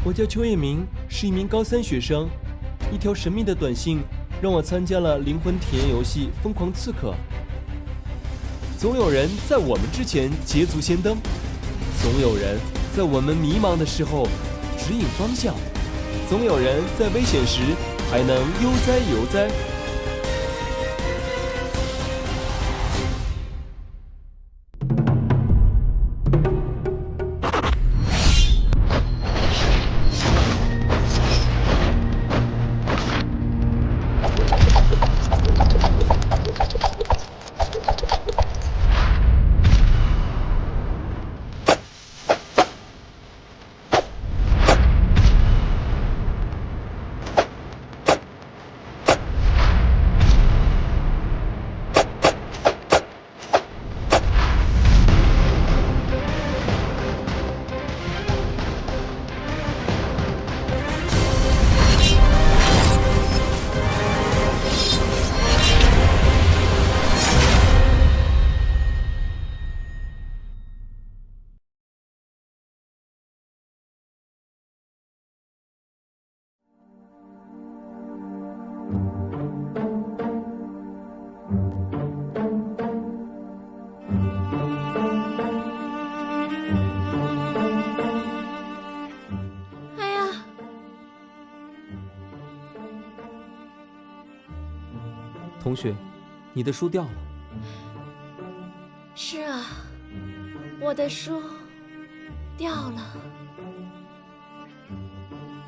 我叫邱彦明，是一名高3学生。一条神秘的短信让我参加了灵魂体验游戏《疯狂刺客》。总有人在我们之前捷足先登，总有人在我们迷茫的时候指引方向，总有人在危险时还能悠哉游哉。同学，你的书掉了。是啊，我的书掉了。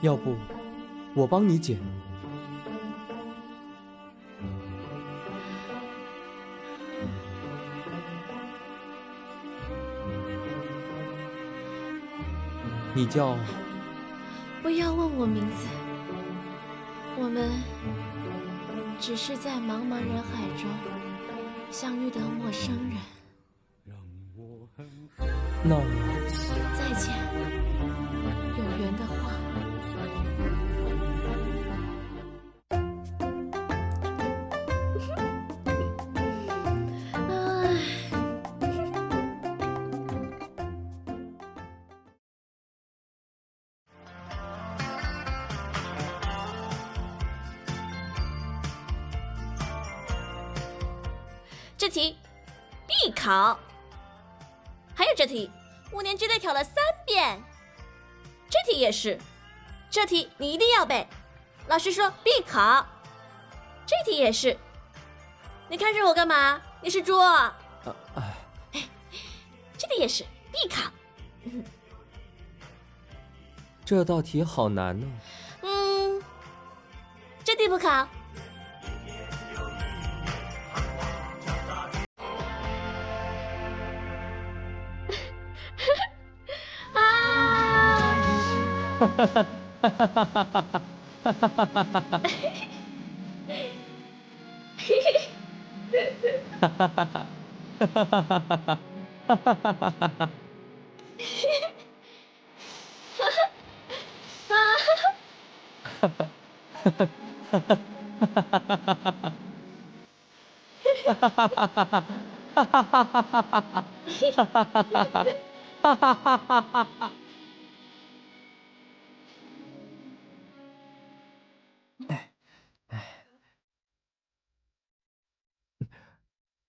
要不，我帮你捡。你叫？不要问我名字，我们只是在茫茫人海中相遇的陌生人。那再见，有缘的话。这题必考，还有这题5年之内考了3遍，这题也是，这题你一定要背，老师说必考。这题也是，你看着我干嘛？你是猪？这题也是必考。这道题好难呢。这题不考。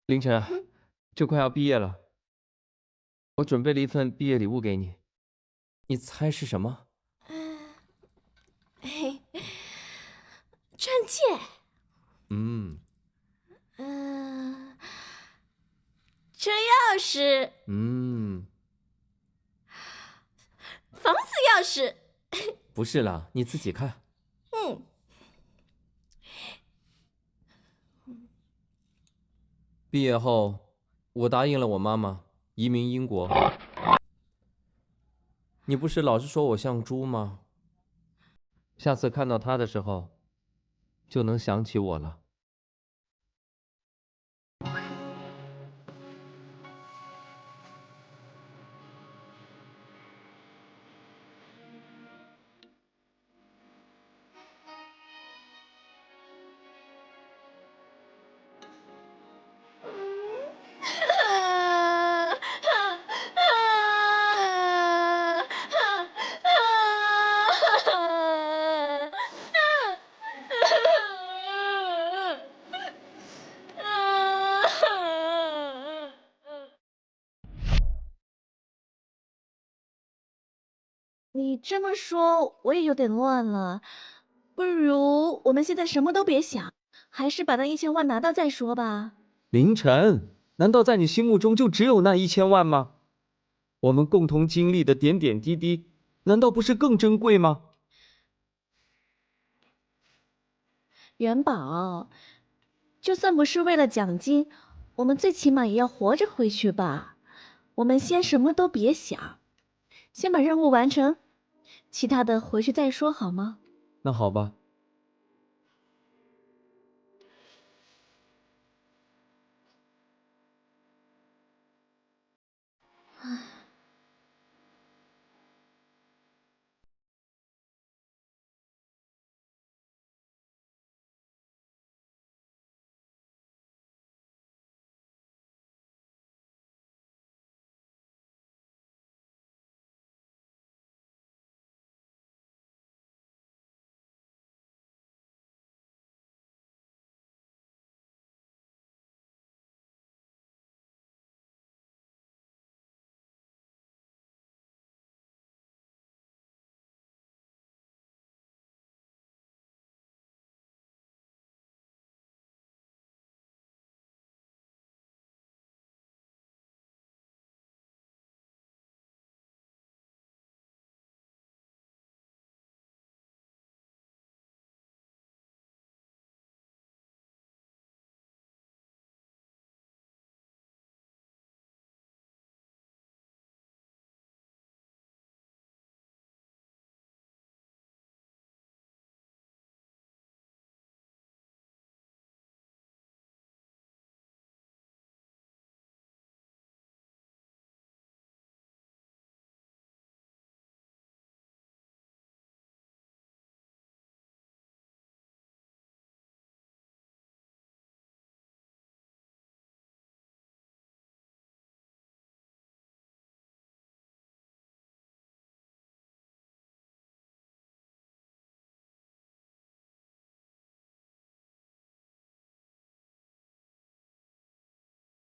凌晨啊，就快要毕业了，我准备了一份毕业礼物给你，你猜是什么？钻戒。车钥匙。房子钥匙。不是啦，你自己看。毕业后，我答应了我妈妈移民英国。你不是老是说我像猪吗？下次看到她的时候，就能想起我了。你这么说，我也有点乱了。不如我们现在什么都别想，还是把那1000万拿到再说吧。凌晨，难道在你心目中就只有那1000万吗？我们共同经历的点点滴滴，难道不是更珍贵吗？元宝，就算不是为了奖金，我们最起码也要活着回去吧。我们先什么都别想，先把任务完成，其他的回去再说好吗？那好吧。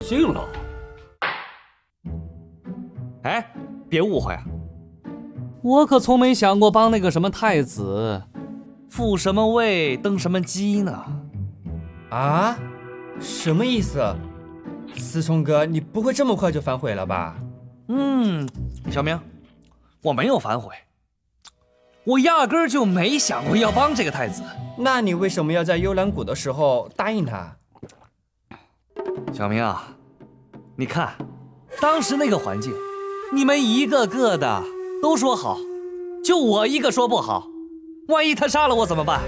信了。哎，别误会啊，我可从没想过帮那个什么太子复什么位登什么基呢。啊？什么意思？思聪哥，你不会这么快就反悔了吧？小明，我没有反悔，我压根儿就没想过要帮这个太子。那你为什么要在幽兰谷的时候答应他？小明啊，你看，当时那个环境，你们一个个的都说好，就我一个说不好，万一他杀了我怎么办？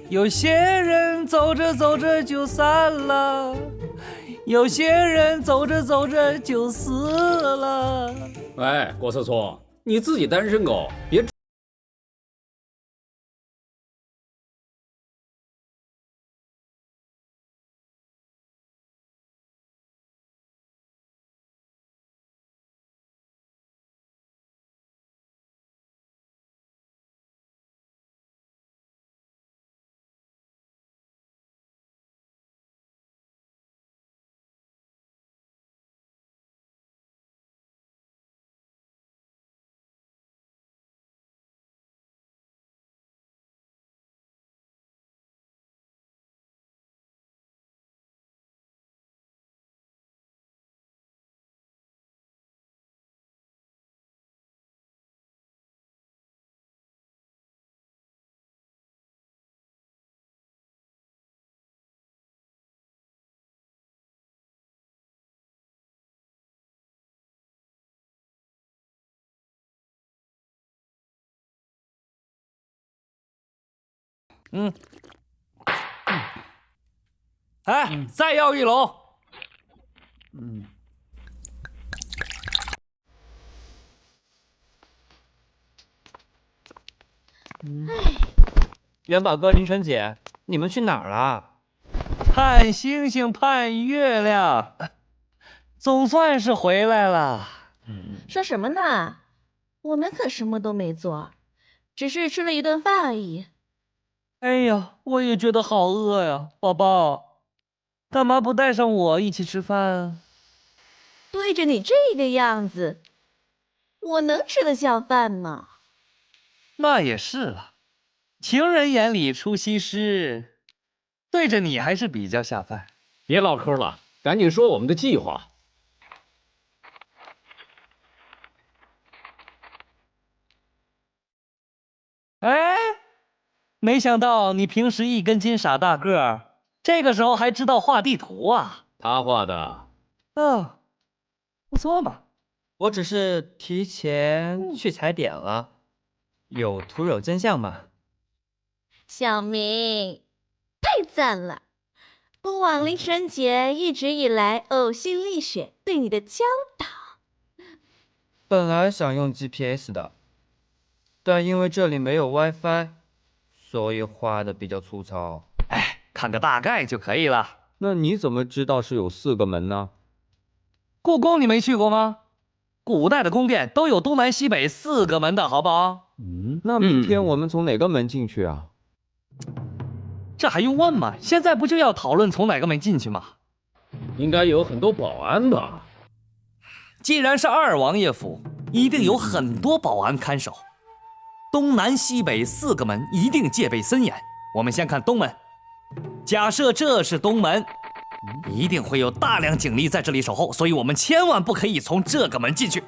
有些人走着走着就散了，有些人走着走着就死了。哎，郭思聪，你自己单身狗，别哎，再要一笼。元宝哥、凌晨姐，你们去哪儿了？盼星星盼月亮，总算是回来了。说什么呢？我们可什么都没做，只是吃了一顿饭而已。哎呀，我也觉得好饿呀，宝宝，干嘛不带上我一起吃饭？对着你这个样子，我能吃得下饭吗？那也是了，情人眼里出西施，对着你还是比较下饭。别唠嗑了，赶紧说我们的计划。哎，没想到你平时一根筋傻大个儿，这个时候还知道画地图啊？他画的。哦，不错嘛。我只是提前去踩点了，有图有真相嘛。小明，太赞了！不枉凌晨姐一直以来呕心沥血对你的教导。本来想用 GPS 的，但因为这里没有 WiFi，所以画的比较粗糙。哎，看个大概就可以了。那你怎么知道是有4个门呢？故宫你没去过吗？古代的宫殿都有东南西北4个门的，好不好？那明天我们从哪个门进去啊？这还用问吗？现在不就要讨论从哪个门进去吗？应该有很多保安吧？既然是二王爷府，一定有很多保安看守。东南西北4个门一定戒备森严。我们先看东门，假设这是东门，一定会有大量警力在这里守候，所以我们千万不可以从这个门进去。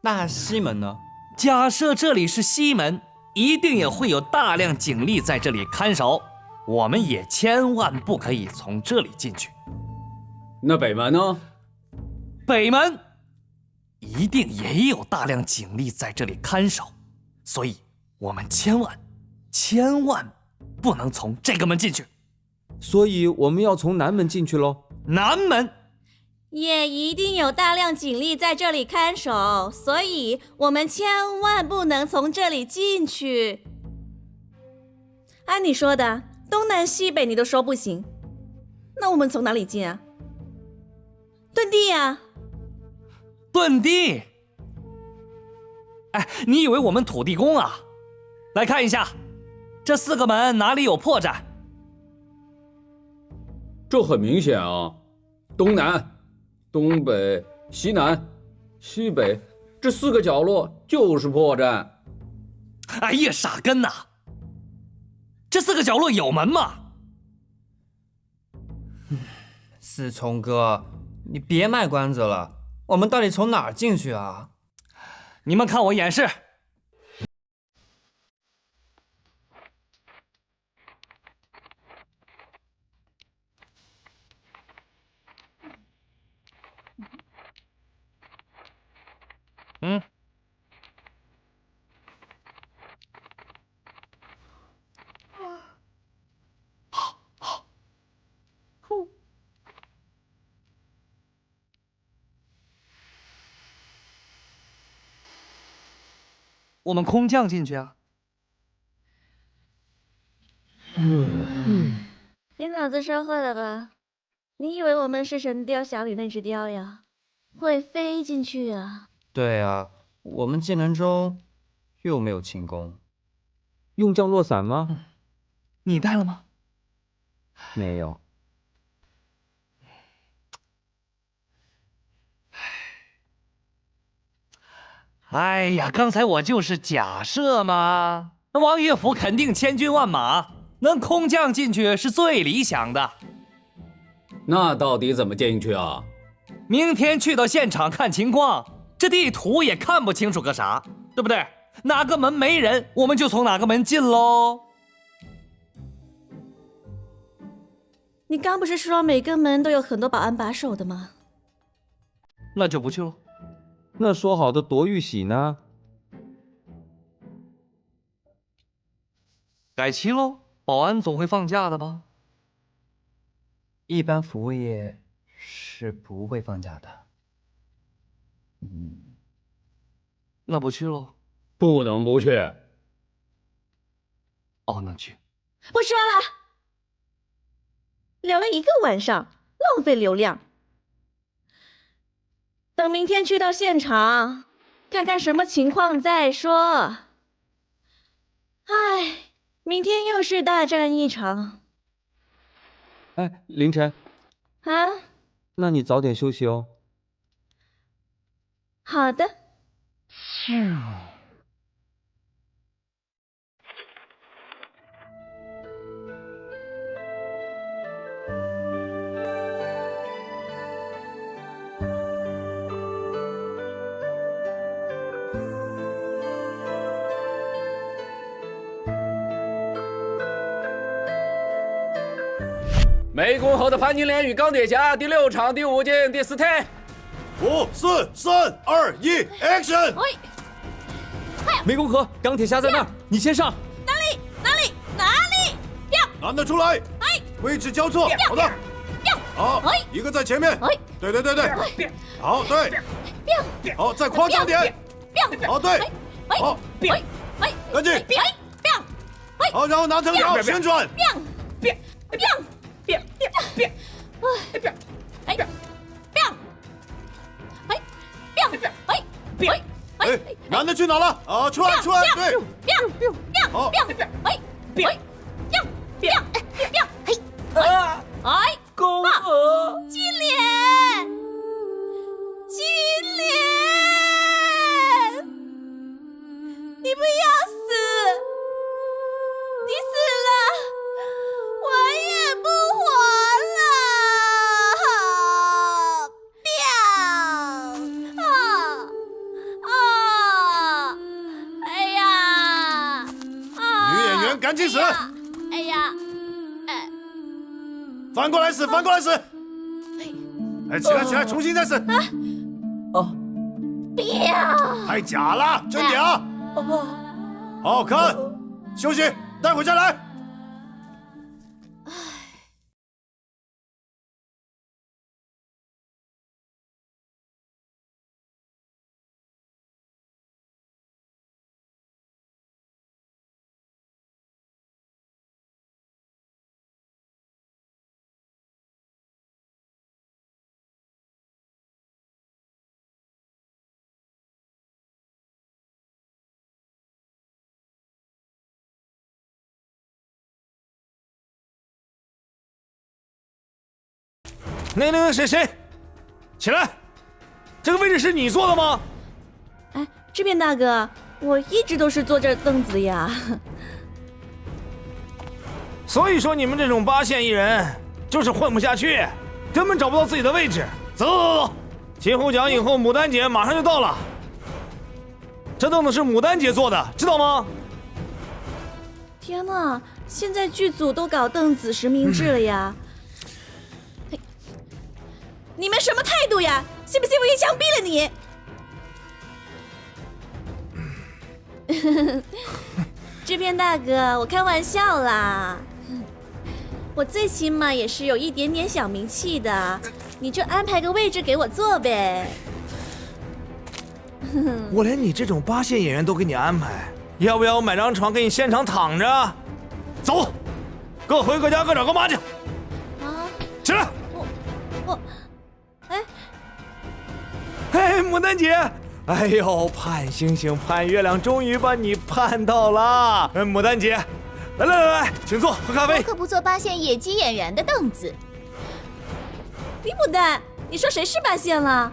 那西门呢？假设这里是西门，一定也会有大量警力在这里看守，我们也千万不可以从这里进去。那北门呢？北门一定也有大量警力在这里看守，所以我们千万不能从这个门进去。所以我们要从南门进去喽。南门也一定有大量警力在这里看守，所以我们千万不能从这里进去。按你说的，东南西北你都说不行，那我们从哪里进啊？遁地啊！遁地。哎，你以为我们土地公啊？来看一下，这4个门哪里有破绽？这很明显啊，东南、东北、西南、西北这4个角落就是破绽。哎呀，傻根呐！这4个角落有门吗？思聪哥，你别卖关子了，我们到底从哪儿进去啊？你们看我演示。我们空降进去啊！你脑子烧坏了吧？你以为我们是《神雕侠侣》那只雕呀？会飞进去啊？对啊，我们技能中又没有轻功，用降落伞吗？你带了吗？没有。哎呀，刚才我就是假设嘛。那王爷府肯定千军万马，能空降进去是最理想的。那到底怎么进去啊？明天去到现场看情况，这地图也看不清楚个啥，对不对？哪个门没人，我们就从哪个门进喽。你刚不是说每个门都有很多保安把守的吗？那就不去喽。那说好的夺玉玺呢？改期喽，保安总会放假的吧？一般服务业是不会放假的。那不去喽。不能不去。哦，那去。不说了，聊了1个晚上，浪费流量。等明天去到现场，看看什么情况再说。唉，明天又是大战一场。哎，凌晨，啊，那你早点休息哦。好的。湄公河的潘金莲与钢铁侠第6场第5进第4推。5、4、3、2、1 ，Action！湄公河，钢铁侠在那儿，你先上。哪里？拿得出来。哎，位置交错。好的。好，一个在前面。对。好，对。好，再夸张点。好，对。好，赶紧。好，然后拿藤条旋转。哎，男的去哪了？啊，出来，对。好。公河，金莲，你不要死，你死了，我也不活了。哎呀，女演员赶紧死！哎呀，翻过来死！哎，起来，重新再死！太假了，真点啊！好好看，休息，待会再来。那谁，起来！这个位置是你坐的吗？哎，这边大哥，我一直都是坐这凳子的呀。所以说你们这种8线艺人就是混不下去，根本找不到自己的位置。走，金虎奖影后牡丹姐马上就到了，这凳子是牡丹姐坐的，知道吗？天哪，现在剧组都搞凳子实名制了呀！你们什么态度呀？信不信我一枪毙了你？这边大哥，我开玩笑啦，我最起码也是有一点点小名气的，你就安排个位置给我坐呗。我连你这种8线演员都给你安排，要不要我买张床给你现场躺着？走，各回各家各找各妈去。啊，起来！哎，牡丹姐，哎呦，盼星星盼月亮，终于把你盼到了。牡丹姐，来，请坐，喝咖啡。我可不坐8线野鸡演员的凳子。李牡丹，你说谁是8线了？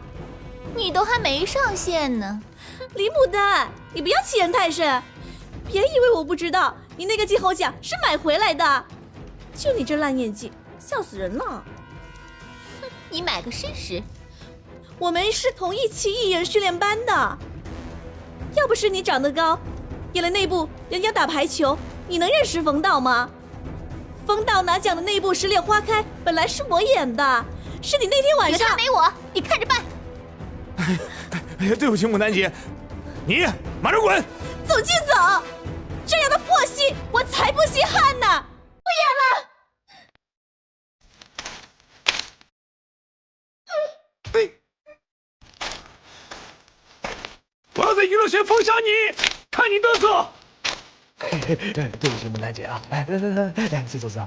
你都还没上线呢。李牡丹，你不要欺人太甚，别以为我不知道，你那个金猴奖是买回来的。就你这烂演技，笑死人了。你买个试试。我们是同一期艺人训练班的，要不是你长得高，演了那部《人家打排球》，你能认识冯导吗？冯导拿奖的那部《十里花开》本来是我演的，是你那天晚上。有他没我，你看着办。哎呀，对不起，牡丹姐，你马上滚！走就走。这样的破戏我才不稀罕呢！不演了。我要在娱乐圈封杀你，看你嘚瑟！对不起，牡丹姐啊！来，崔总司，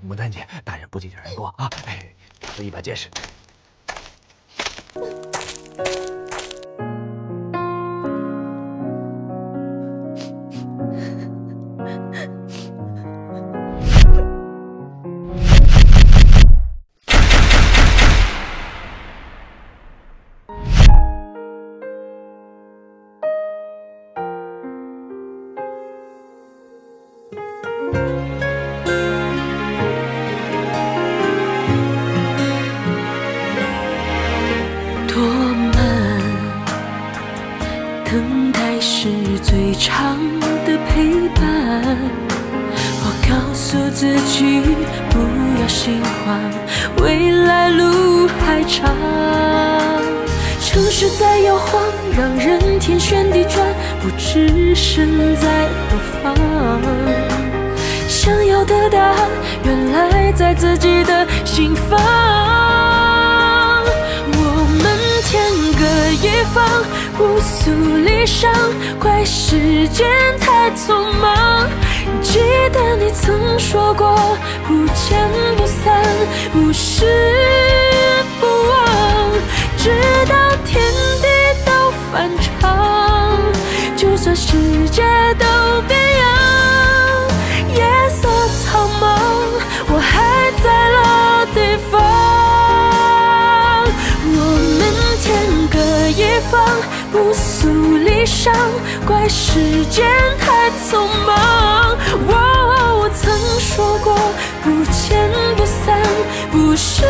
牡丹姐，大人不计小人过啊！打得一本见识。等待是最长的陪伴，我告诉自己不要心慌，未来路还长。城市在摇晃，让人天旋地转，不知身在何方。想要的答案，原来在自己的心房。我们天各一方，不诉离殇，怪时间太匆忙。记得你曾说过，不见不散，不是不忘。直到天地都反常，就算世界都变样，夜色苍茫，我还在老地方。我们天各一方，不诉离殇，怪时间太匆忙。我曾说过，不见不散，不是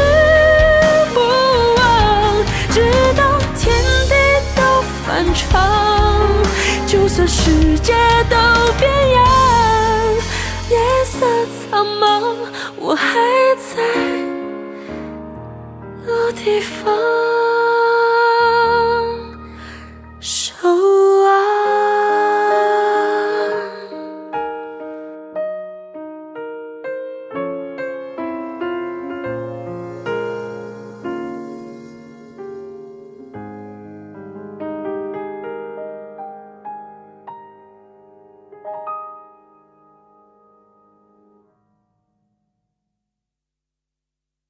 不忘。直到天地都反常，就算世界都变样，夜色苍茫，我还在老地方。